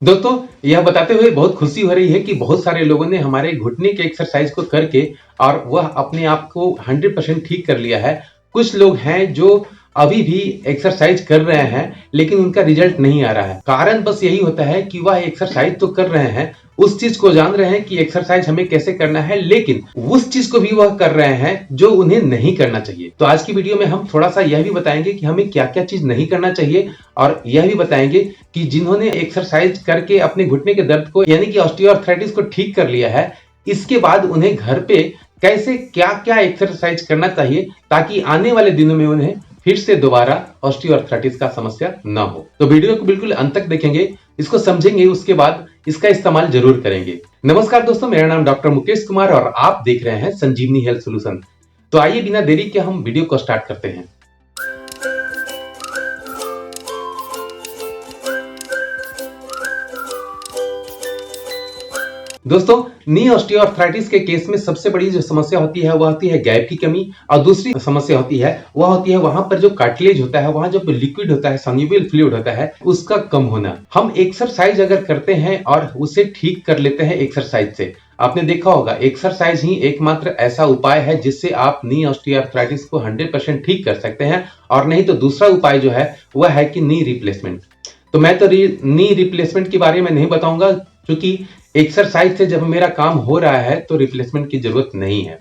दोस्तों, यह बताते हुए बहुत खुशी हो रही है कि बहुत सारे लोगों ने हमारे घुटने के एक्सरसाइज को करके और वह अपने आप को 100% ठीक कर लिया है। कुछ लोग हैं जो अभी भी एक्सरसाइज कर रहे हैं लेकिन उनका रिजल्ट नहीं आ रहा है। कारण बस यही होता है कि वह एक्सरसाइज तो कर रहे हैं, उस चीज को जान रहे हैं कि एक्सरसाइज हमें कैसे करना है, लेकिन उस चीज को भी वह कर रहे हैं जो उन्हें नहीं करना चाहिए। तो आज की वीडियो में हम थोड़ा सा यह भी बताएंगे कि हमें क्या क्या चीज नहीं करना चाहिए और यह भी बताएंगे कि जिन्होंने एक्सरसाइज करके अपने घुटने के दर्द को यानी कि ऑस्टियोआर्थराइटिस को ठीक कर लिया है, इसके बाद उन्हें घर पे कैसे क्या क्या एक्सरसाइज करना चाहिए ताकि आने वाले दिनों में उन्हें फिर से दोबारा ऑस्टियोआर्थराइटिस का समस्या न हो। तो वीडियो को बिल्कुल अंत तक देखेंगे, इसको समझेंगे, उसके बाद इसका इस्तेमाल जरूर करेंगे। नमस्कार दोस्तों, मेरा नाम डॉक्टर मुकेश कुमार और आप देख रहे हैं संजीवनी हेल्थ सॉल्यूशन। तो आइए बिना देरी के हम वीडियो को स्टार्ट करते हैं। दोस्तों, नी ऑस्टियोआर्थराइटिस के केस में सबसे बड़ी जो समस्या होती है वह होती है गैप की कमी, और दूसरी समस्या होती है वह होती है वहां पर जो कार्टिलेज होता है, वहां जो लिक्विड होता है, सॉल्युबल फ्लूइड होता है, उसका कम होना। हम एक्सरसाइज अगर करते हैं और उसे ठीक कर लेते हैं एक्सरसाइज से, आपने देखा होगा एक्सरसाइज ही एकमात्र ऐसा उपाय है जिससे आप नी ऑस्टियोआर्थराइटिस को 100% ठीक कर सकते हैं। और नहीं तो दूसरा उपाय जो है वह है कि नी रिप्लेसमेंट। तो मैं तो नी रिप्लेसमेंट के बारे में नहीं बताऊंगा, क्योंकि एक्सरसाइज से जब मेरा काम हो रहा है तो रिप्लेसमेंट की जरूरत नहीं है।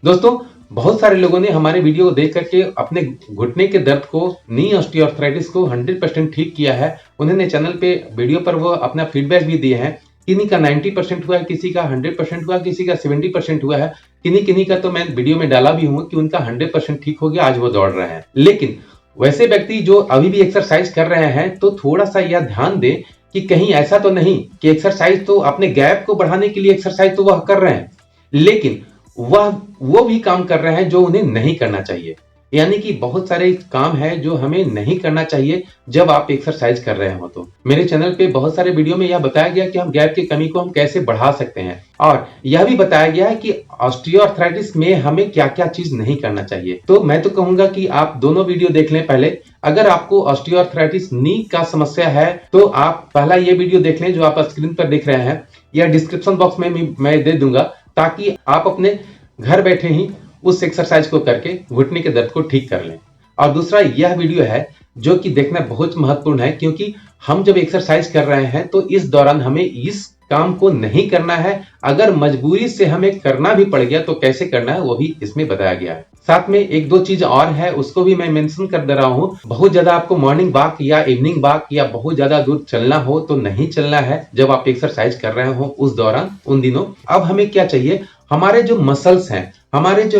दोस्तों, बहुत सारे लोगों ने हमारे वीडियो को देख करके अपने घुटने के दर्द को, नी ऑस्टियोआर्थराइटिस को 100% ठीक किया है। उन्होंने चैनल पे वीडियो पर वो अपना फीडबैक भी दिए हैं। किन्हीं का 90% हुआ है, किसी का 100% हुआ, किसी का 70% हुआ है, किन्हीं का तो मैं वीडियो में डाला भी हूं कि उनका 100% ठीक हो गया, आज वो दौड़ रहे हैं। लेकिन वैसे व्यक्ति जो अभी भी एक्सरसाइज कर रहे हैं तो थोड़ा सा यह ध्यान दें कि कहीं ऐसा तो नहीं कि एक्सरसाइज तो अपने गैप को बढ़ाने के लिए एक्सरसाइज तो वह कर रहे हैं, लेकिन वो भी काम कर रहे हैं जो उन्हें नहीं करना चाहिए। यानी कि बहुत सारे काम है जो हमें नहीं करना चाहिए जब आप एक्सरसाइज कर रहे हो। तो मेरे चैनल पे बहुत सारे वीडियो में यह बताया गया कि हम गैप की कमी को हम कैसे बढ़ा सकते हैं, और यह भी बताया गया है कि ऑस्टियोआर्थराइटिस में हमें क्या क्या चीज नहीं करना चाहिए। तो मैं तो कहूंगा कि आप दोनों वीडियो देख लें पहले। अगर आपको ऑस्टियोआर्थराइटिस नी का समस्या है तो आप पहला ये वीडियो देख लें जो आप स्क्रीन पर देख रहे हैं, या डिस्क्रिप्शन बॉक्स में मैं दे दूंगा, ताकि आप अपने घर बैठे ही उस एक्सरसाइज को करके घुटने के दर्द को ठीक कर लें। और दूसरा यह वीडियो है जो कि देखना बहुत महत्वपूर्ण है, क्योंकि हम जब एक्सरसाइज कर रहे हैं तो इस दौरान हमें इस काम को नहीं करना है। अगर मजबूरी से हमें करना भी पड़ गया तो कैसे करना है वो भी इसमें बताया गया है। साथ में एक दो चीज और है, उसको भी मैं मेंशन कर दे रहा हूं। बहुत ज्यादा आपको मॉर्निंग वॉक या इवनिंग वॉक या बहुत ज्यादा दूर चलना हो तो नहीं चलना है जब आप एक्सरसाइज कर रहे हो उस दौरान, उन दिनों। अब हमें क्या चाहिए, हमारे जो मसल्स हैं, हमारे जो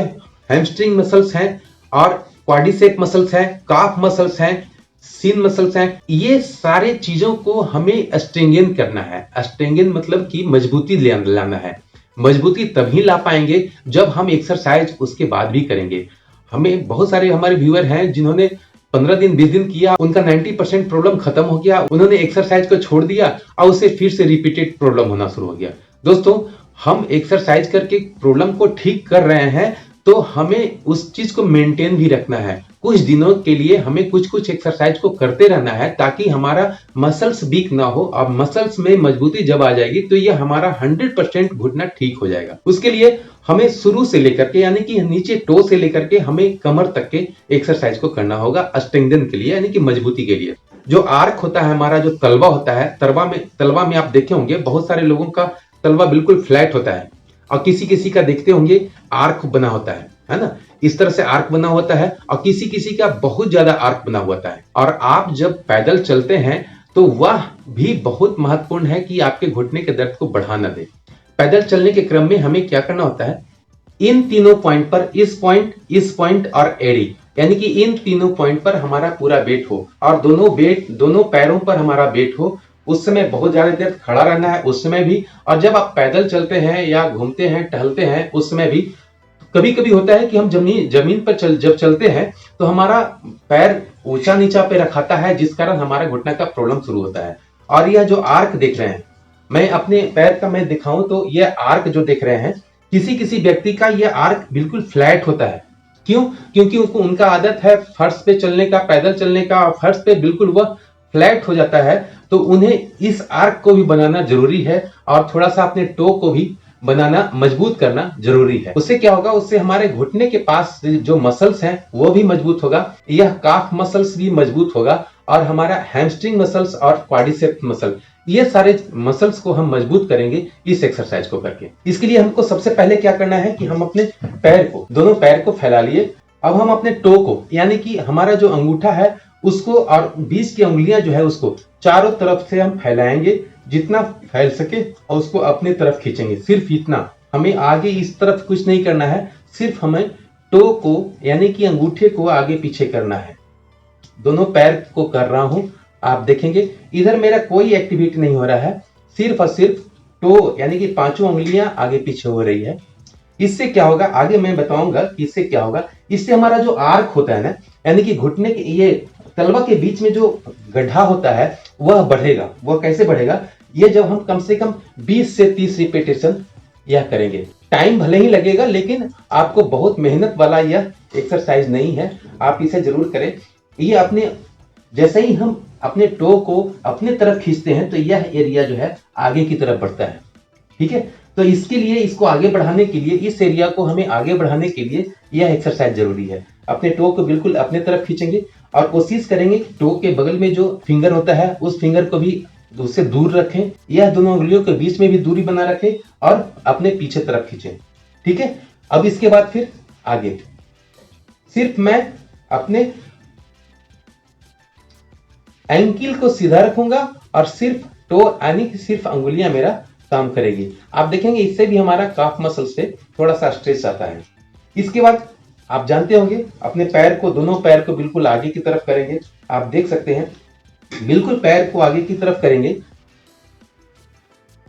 हैमस्ट्रिंग मसल्स हैं और क्वाड्रिसेप मसल्स हैं, काफ मसल्स हैं, सीन मसल्स हैं, ये सारे चीजों को हमें स्ट्रेंगन करना है। स्ट्रेंगन मतलब कि मजबूती लाना है। मजबूती तभी ला पाएंगे जब हम एक्सरसाइज उसके बाद भी करेंगे। हमें बहुत सारे हमारे व्यूअर हैं जिन्होंने 15 दिन 20 दिन किया, उनका 90% प्रॉब्लम खत्म हो गया, उन्होंने एक्सरसाइज को छोड़ दिया और उससे फिर से रिपीटेड प्रॉब्लम होना शुरू हो गया। दोस्तों, हम एक्सरसाइज करके प्रॉब्लम को ठीक कर रहे हैं तो हमें उस चीज को मेंटेन भी रखना है। कुछ दिनों के लिए हमें कुछ कुछ एक्सरसाइज को करते रहना है ताकि हमारा मसल्स वीक ना हो, और मसल्स में मजबूती जब आ जाएगी तो ये हमारा 100% घुटना ठीक हो जाएगा। उसके लिए हमें शुरू से लेकर के यानी कि नीचे टो से लेकर के हमें कमर तक के एक्सरसाइज को करना होगा स्ट्रेंथन के लिए, यानी कि मजबूती के लिए। जो आर्क होता है, हमारा जो तलवा होता है, तलवा में आप देखे होंगे बहुत सारे लोगों का तलवा बिल्कुल फ्लैट होता है, और किसी किसी का देखते होंगे आर्क बना होता है ना, इस तरह से आर्क बना होता है, और किसी किसी का बहुत ज्यादा आर्क बना होता है। और आप जब पैदल चलते हैं तो वह भी बहुत महत्वपूर्ण है कि आपके घुटने के दर्द को बढ़ा ना दे। पैदल चलने के क्रम में हमें क्या करना होता है, इन तीनों पॉइंट पर, इस पॉइंट और एड़ी, यानी कि इन तीनों पॉइंट पर हमारा पूरा वेट हो, और दोनों पैरों पर हमारा वेट हो। उस समय बहुत ज्यादा देर खड़ा रहना है उस समय भी, और जब आप पैदल चलते हैं या घूमते हैं, टहलते हैं, उस समय भी। कभी कभी होता है कि हम जमीन पर जब चलते हैं तो हमारा पैर ऊंचा नीचा पे रखाता है, जिस कारण हमारा घुटना का प्रॉब्लम शुरू होता है। और यह जो आर्क देख रहे हैं, मैं अपने पैर का मैं दिखाऊं तो यह आर्क जो देख रहे हैं, किसी किसी व्यक्ति का यह आर्क बिल्कुल फ्लैट होता है। क्यों? क्योंकि उनका आदत है फर्श पे चलने का, पैदल चलने का, और फर्श पे बिल्कुल वह फ्लैट हो जाता है। तो उन्हें इस आर्क को भी बनाना जरूरी है और थोड़ा सा अपने टो को भी बनाना, मजबूत करना जरूरी है। उससे क्या होगा, उससे हमारे घुटने के पास जो मसल्स हैं वो भी मजबूत होगा, यह काफ मसल्स भी मजबूत होगा और हमारा हैमस्ट्रिंग मसल्स और क्वाड्रिसेप्स मसल, ये सारे मसल्स को हम मजबूत करेंगे इस एक्सरसाइज को करके। इसके लिए हमको सबसे पहले क्या करना है कि हम अपने पैर को, दोनों पैर को फैला लिए। अब हम अपने टो को, यानी कि हमारा जो अंगूठा है उसको और बीच की उंगलियां जो है उसको चारों तरफ से हम फैलाएंगे, जितना फैल सके, और उसको अपनी तरफ खींचेंगे। सिर्फ इतना, हमें आगे इस तरफ कुछ नहीं करना है, सिर्फ हमें टो को यानी कि अंगूठे को आगे पीछे करना है। दोनों पैर को कर रहा हूं, आप देखेंगे इधर मेरा कोई एक्टिविटी नहीं हो रहा है, सिर्फ और सिर्फ टो यानी कि पांचों उंगलियां आगे पीछे हो रही है। इससे क्या होगा, आगे मैं बताऊंगा कि इससे क्या होगा। इससे हमारा जो आर्क होता है ना, यानी कि घुटने के ये तलवा के बीच में जो गड्ढा होता है वह बढ़ेगा। वह कैसे बढ़ेगा, ये जब हम कम से कम 20 से 30 रिपीटेशन यह करेंगे। टाइम भले ही लगेगा लेकिन आपको बहुत मेहनत वाला यह एक्सरसाइज नहीं है, आप इसे जरूर करें। ये अपने जैसे ही हम अपने टो को अपने तरफ खींचते हैं तो यह एरिया जो है आगे की तरफ बढ़ता है। ठीक है, तो इसके लिए, इसको आगे बढ़ाने के लिए, इस एरिया को हमें आगे बढ़ाने के लिए यह एक्सरसाइज जरूरी है। अपने टो को बिल्कुल अपने तरफ खींचेंगे और कोशिश करेंगे कि टो के बगल में जो फिंगर होता है उस फिंगर को भी उससे दूर रखें, यह दोनों उंगलियों के बीच में भी दूरी बना रखें और अपने पीछे तरफ खींचें। ठीक है, अब इसके बाद फिर आगे सिर्फ मैं अपने एंकिल को सीधा रखूंगा और सिर्फ टो यानी कि सिर्फ अंगुलियां मेरा काम करेगी। आप देखेंगे इससे भी हमारा काफ मसल से थोड़ा सा स्ट्रेच आता है। इसके बाद आप जानते होंगे अपने पैर को, दोनों पैर को बिल्कुल आगे की तरफ करेंगे। आप देख सकते हैं बिल्कुल पैर को आगे की तरफ करेंगे।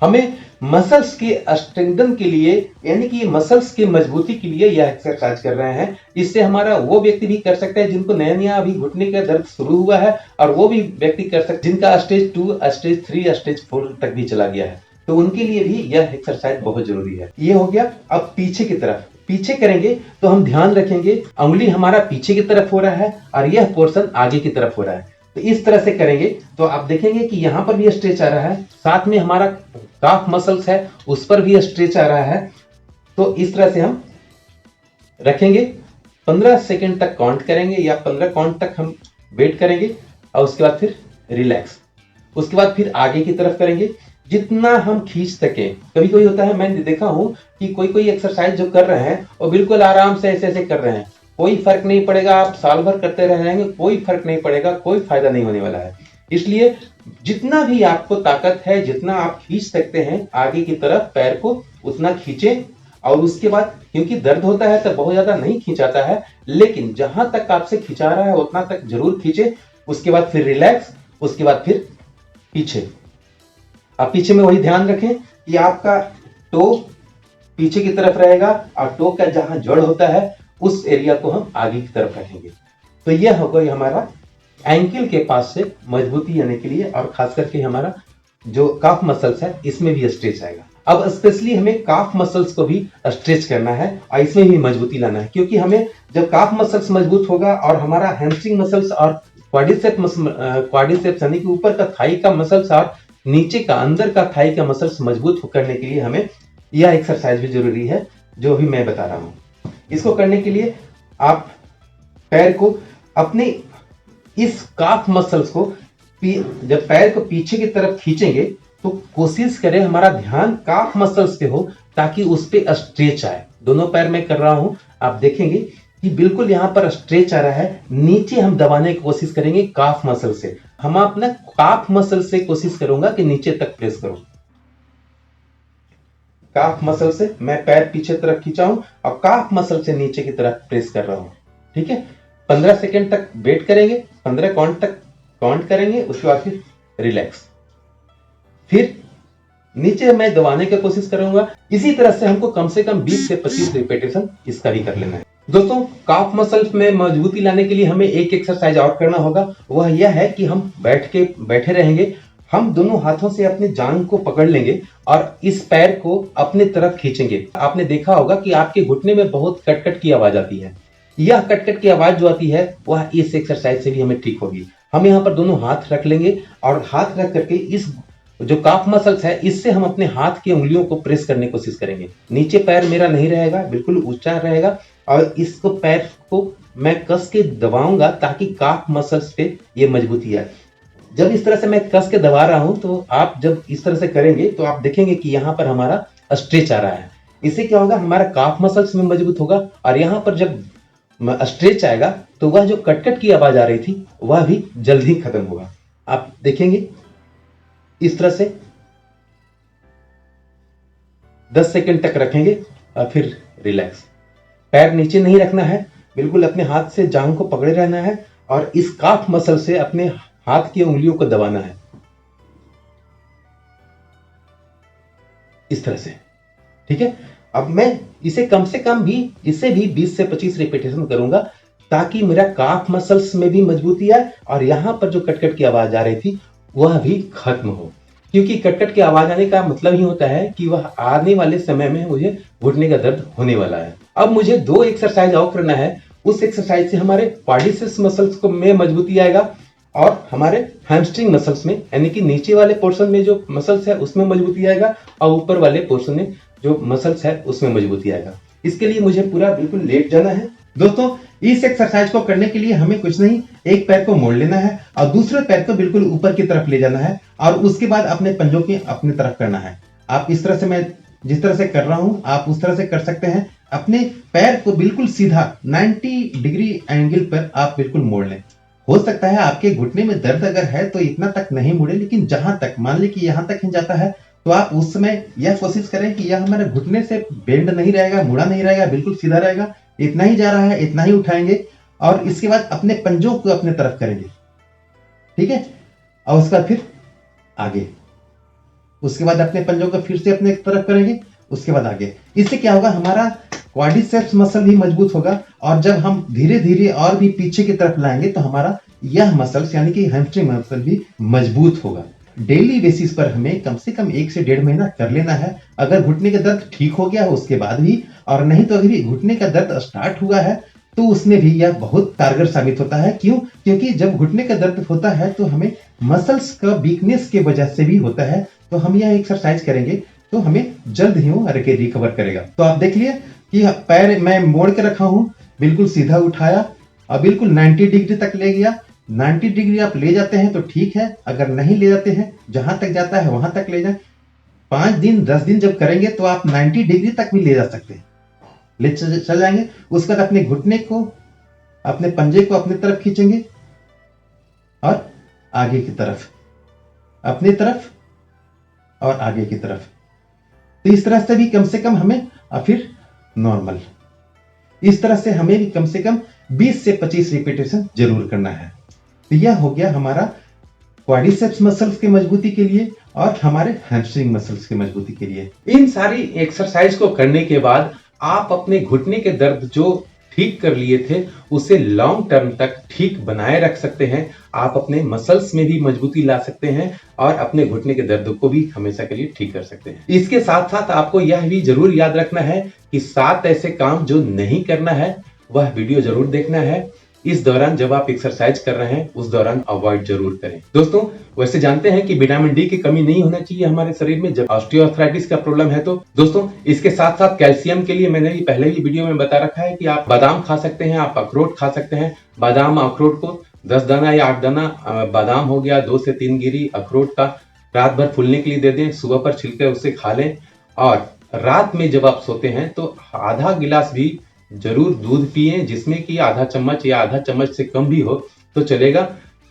हमें मसल्स के स्ट्रेंथन के लिए, यानी कि मसल्स की मजबूती के लिए यह एक्सरसाइज कर रहे हैं। इससे हमारा वो व्यक्ति भी कर सकता है जिनको नया नया अभी घुटने का दर्द शुरू हुआ है, और वो भी व्यक्ति कर सकते जिनका स्टेज 2, स्टेज 3, स्टेज 4 तक भी चला गया है, तो उनके लिए भी यह एक्सरसाइज बहुत जरूरी है। ये हो गया। अब पीछे की तरफ, पीछे करेंगे तो हम ध्यान रखेंगे उंगली हमारा पीछे की तरफ हो रहा है और यह पोर्शन आगे की तरफ हो रहा है। तो इस तरह से करेंगे तो आप देखेंगे कि यहां पर भी स्ट्रेच आ रहा है, साथ में हमारा काफ मसल्स है उस पर भी स्ट्रेच आ रहा है। तो इस तरह से हम रखेंगे, 15 सेकंड तक काउंट करेंगे या 15 काउंट तक हम वेट करेंगे और उसके बाद फिर रिलैक्स। उसके बाद फिर आगे की तरफ करेंगे जितना हम खींच सके। कभी कभी होता है, मैंने देखा हूं कि कोई कोई एक्सरसाइज जो कर रहे हैं वो बिल्कुल आराम से ऐसे ऐसे कर रहे हैं, कोई फर्क नहीं पड़ेगा, आप साल भर करते रह जाएंगे, कोई फर्क नहीं पड़ेगा, कोई फायदा नहीं होने वाला है। इसलिए जितना भी आपको ताकत है, जितना आप खींच सकते हैं आगे की तरफ पैर को, उतना खींचें। और उसके बाद क्योंकि दर्द होता है तो बहुत ज्यादा नहीं खींचाता है, लेकिन जहां तक आपसे खिंचा रहा है उतना तक जरूर खींचे। उसके बाद फिर रिलैक्स, उसके बाद फिर पीछे। आप पीछे में वही ध्यान रखें कि आपका टो पीछे की तरफ रहेगा और टो का जहां जड़ होता है उस एरिया को हम आगे की तरफ रखेंगे। तो यह होगा हमारा एंकल के पास से मजबूती आने के लिए, और खास करके हमारा जो काफ मसल्स है इसमें भी स्ट्रेच आएगा। अब स्पेशली हमें काफ मसल्स को भी स्ट्रेच करना है और इसमें भी मजबूती लाना है, क्योंकि हमें जब काफ मसल्स मजबूत होगा और हमारा हैमस्ट्रिंग मसल्स और क्वाड्रिसेप्स यानी कि ऊपर का थाई का मसल्स और नीचे का अंदर का थाई का मसल्स मजबूत करने के लिए हमें यह एक्सरसाइज भी जरूरी है जो भी मैं बता रहा हूं। इसको करने के लिए आप पैर को अपने इस काफ मसल्स को जब पैर को पीछे की तरफ खींचेंगे तो कोशिश करें हमारा ध्यान काफ मसल्स पे हो ताकि उस पे स्ट्रेच आए। दोनों पैर में कर रहा हूं, आप देखेंगे कि बिल्कुल यहां पर स्ट्रेच आ रहा है। नीचे हम दबाने की कोशिश करेंगे काफ मसल से। हम अपना काफ मसल से कोशिश करूंगा कि नीचे तक प्रेस करूं। काफ मसल से मैं पैर पीछे तरफ खींचा हूं और काफ मसल से नीचे की तरफ प्रेस कर रहा हूं। ठीक है, 15 सेकंड तक वेट करेंगे, 15 काउंट तक काउंट करेंगे, उसके बाद फिर रिलैक्स। फिर नीचे मैं दबाने की कोशिश करूंगा। इसी तरह से हमको कम से कम 20 से 25 रिपीटेशन इसका भी कर लेना है। दोस्तों, काफ मसल्स में मजबूती लाने के लिए हमें एक एक्सरसाइज और करना होगा। वह यह है कि हम बैठे रहेंगे, हम दोनों हाथों से अपने जांघ को पकड़ लेंगे और इस पैर को अपने तरफ खींचेंगे। आपने देखा होगा कि आपके घुटने में बहुत कटकट की आवाज आती है। यह कटकट की आवाज जो आती है वह इस एक्सरसाइज से भी हमें ठीक होगी। हम यहाँ पर दोनों हाथ रख लेंगे और हाथ रख करके इस जो काफ मसल्स है इससे हम अपने हाथ की उंगलियों को प्रेस करने की कोशिश करेंगे। नीचे पैर मेरा नहीं रहेगा, बिल्कुल ऊंचा रहेगा और इसको पैर को मैं कस के दबाऊंगा ताकि काफ मसल्स पे ये मजबूती आए। जब इस तरह से मैं कस के दबा रहा हूं तो आप जब इस तरह से करेंगे तो आप देखेंगे कि यहाँ पर हमारा स्ट्रेच आ रहा है। इससे क्या होगा, हमारा काफ मसल्स में मजबूत होगा और यहाँ पर जब स्ट्रेच आएगा तो वह जो कटकट की आवाज आ रही थी वह भी जल्दी खत्म होगा। आप देखेंगे इस तरह से 10 सेकंड तक रखेंगे और फिर रिलैक्स। पैर नीचे नहीं रखना है, बिल्कुल अपने हाथ से जांघ को पकड़े रहना है और इस काफ मसल से अपने हाथ की उंगलियों को दबाना है इस तरह से। ठीक है, अब मैं इसे कम से कम भी इससे भी 20 से 25 रिपीटेशन करूंगा ताकि मेरा काफ मसल्स में भी मजबूती आए और यहां पर जो कटकट की आवाज आ रही थी वह भी खत्म हो। क्योंकि कटकट की आवाज आने का मतलब ही होता है कि वह आने वाले समय में मुझे घुटने का दर्द होने वाला है। अब मुझे 2 एक्सरसाइज और करना है। उस एक्सरसाइज से हमारे क्वाड्रिसेप्स मसल्स को में मजबूती आएगा और हमारे हैमस्ट्रिंग मसल्स में यानी कि नीचे वाले पोर्शन में जो मसल्स है उसमें मजबूती आएगा और ऊपर वाले पोर्शन में जो मसल्स है उसमें मजबूती आएगा। इसके लिए मुझे पूरा बिल्कुल लेट जाना है। दोस्तों, इस एक्सरसाइज को करने के लिए हमें कुछ नहीं, एक पैर को मोड़ लेना है और दूसरे पैर को बिल्कुल ऊपर की तरफ ले जाना है और उसके बाद अपने पंजों के अपनी तरफ करना है। आप इस तरह से, मैं जिस तरह से कर रहा हूं आप उस तरह से कर सकते हैं। अपने पैर को बिल्कुल सीधा 90 डिग्री एंगल पर आप बिल्कुल मोड़ लें। हो सकता है आपके घुटने में दर्द अगर है तो इतना तक नहीं मुड़े, लेकिन जहां तक मान ली कि यहां तक ही जाता है तो आप उस समय यह कोशिश करें कि यह हमारे घुटने से बेंड नहीं रहेगा, मुड़ा नहीं रहेगा, बिल्कुल सीधा रहेगा। इतना ही जा रहा है, इतना ही उठाएंगे और इसके बाद अपने पंजों को अपने तरफ करेंगे। ठीक है, और उसके बाद फिर आगे, उसके बाद अपने पंजों को फिर से अपने तरफ करेंगे, उसके बाद आगे। इससे क्या होगा, हमारा क्वाड्रिसेप्स मसल भी मजबूत होगा और जब हम धीरे धीरे और भी पीछे की तरफ लाएंगे तो हमारा यह मसल्स यानी कि हैमस्ट्रिंग मसल भी मजबूत होगा। डेली बेसिस पर हमें कम से कम 1 से 1.5 महीना कर लेना है। अगर घुटने का दर्द ठीक हो गया है उसके बाद भी, और नहीं तो अभी घुटने का दर्द स्टार्ट हुआ है तो उसमें भी यह बहुत कारगर साबित होता है। क्यों? क्योंकि जब घुटने का दर्द होता है तो हमें मसल्स का वीकनेस के वजह से भी होता है। तो हम यह एक्सरसाइज करेंगे तो हमें जल्द ही वो रिकवर करेगा। तो आप देख लिए कि पैर मैं मोड़ के रखा हूं, बिल्कुल सीधा उठाया और बिल्कुल 90 डिग्री तक ले गया। 90 डिग्री आप ले जाते हैं तो ठीक है, अगर नहीं ले जाते हैं, जहां तक जाता है वहां तक ले जाए। 5 दिन 10 दिन जब करेंगे तो आप 90 डिग्री तक भी ले जा सकते हैं, ले चल जाएंगे। उसके बाद अपने घुटने को, अपने पंजे को अपनी तरफ खींचेंगे और आगे की तरफ, अपनी तरफ और आगे की तरफ। तो इस तरह से भी कम से कम हमें, और फिर नॉर्मल, इस तरह से हमें भी कम से कम 20 से 25 रिपीटेशन जरूर करना है। तो यह हो गया हमारा क्वाड्रिसेप्स मसल्स की मजबूती के लिए और हमारे हैमस्ट्रिंग मसल्स की मजबूती के लिए। इन सारी एक्सरसाइज को करने के बाद आप अपने घुटने के दर्द जो ठीक कर लिए थे उसे लॉन्ग टर्म तक ठीक बनाए रख सकते हैं। आप अपने मसल्स में भी मजबूती ला सकते हैं और अपने घुटने के दर्द को भी हमेशा के लिए ठीक कर सकते हैं। इसके साथ साथ आपको यह भी जरूर याद रखना है कि 7 ऐसे काम जो नहीं करना है वह वीडियो जरूर देखना है। इस दौरान जब आप एक्सरसाइज कर रहे हैं उस दौरान अवॉइड जरूर करें। दोस्तों, वैसे जानते हैं कि विटामिन डी की कमी नहीं होना चाहिए हमारे शरीर में जब ऑस्टियोआर्थराइटिस का प्रॉब्लम है। तो दोस्तों, इसके साथ साथ कैल्शियम के लिए मैंने पहले ही वीडियो में बता रखा है कि आप बादाम खा सकते हैं, आप अखरोट खा सकते हैं। बादाम अखरोट को 10 दाना या 8 दाना बादाम हो गया, 2 से 3 गिरी अखरोट का रात भर फूलने के लिए दे दें, सुबह पर छिलकर उसे खा लें और रात में जब आप सोते हैं तो आधा गिलास भी जरूर दूध पिए, जिसमें कि आधा चम्मच या आधा चम्मच से कम भी हो तो चलेगा।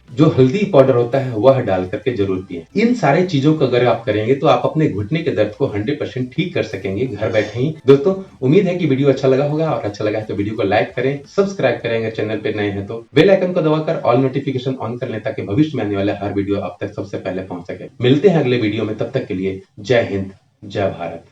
जो हल्दी पाउडर होता है वह डाल करके जरूर पिए। इन सारे चीजों को अगर आप करेंगे तो आप अपने घुटने के दर्द को 100% ठीक कर सकेंगे घर बैठे ही। दोस्तों, उम्मीद है कि वीडियो अच्छा लगा होगा और अच्छा लगा है तो वीडियो को लाइक करें, सब्सक्राइब करें, अगर चैनल पे नए हैं तो बेल आइकन को दबाकर ऑल नोटिफिकेशन ऑन कर लें ताकि भविष्य में आने वाला हर वीडियो आप तक सबसे पहले पहुंच सके। मिलते हैं अगले वीडियो में, तब तक के लिए जय हिंद, जय भारत।